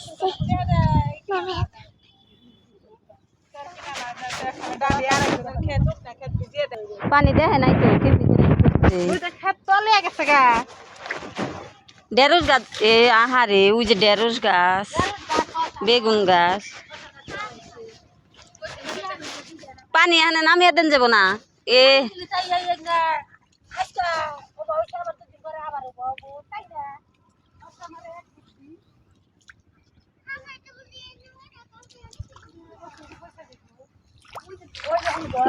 আসছে পানি দেয় নাই তো ঢেঁড়স গাছ এ আহারে ওই যে ঢেঁড়স গাছ বেগুন গাছ পানি এখানে নামিয়ে দেন যাব না এ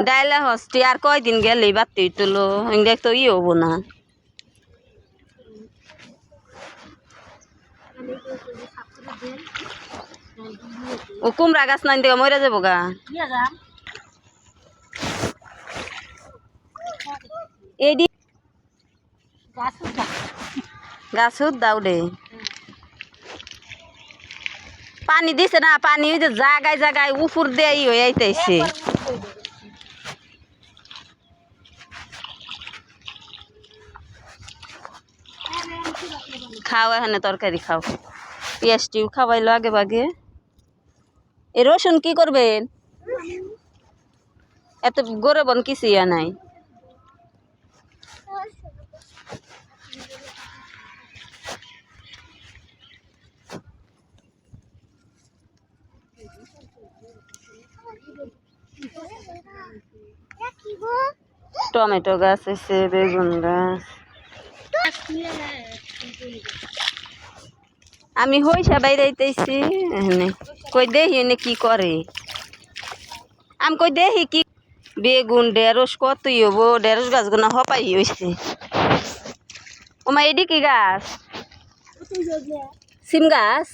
ডাইলা হস্তি আর কয়দিন গেলেই বাড়তে তুলো দেখ তো ই হবো না ও কুমড়া গাছ নাই থেকে মরে যাবো গা এডি গাছ দাও দে পানি দিছে না পানি ওই যে জাগায় জাগায় উফুর দিয়ে ই হয়ে আইতেছে খাও এখানে তরকারি খাও পেঁয়াজটিও খাওয়াইলো আগে ভাগে এ রসুন কি করবেন এত গরে বন কিছু ইয়া নাই টমেটো গাছ আছে বেগুন গাছ আমি হইসা বাইরাইতেছি এখানে কই দেখি এনে কি করে আমি কই দেখি কি বেগুন ঢেঁড়স কতই হবো ঢেঁড়স গাছগুলো হপাই হয়েছে ওমা এডি কি গাছ সিম গাছ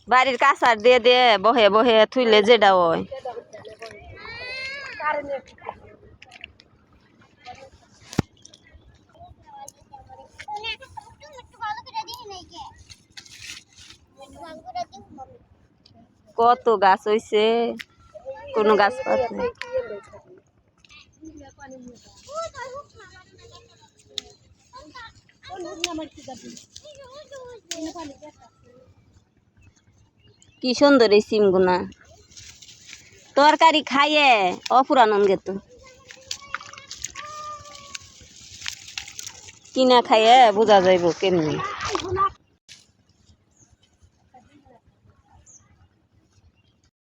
বাড়ির কাছার দিয়ে দিয়ে বহে বহে থুইলে যেটা হয় কত গাছ হইছে কোনো গাছ পাত নাই কি সুন্দর এই সিম গুনা তরকারি খাইয়ে অপুরানন গেত কিনা খাইয়ে বোঝা যাইব কেমনি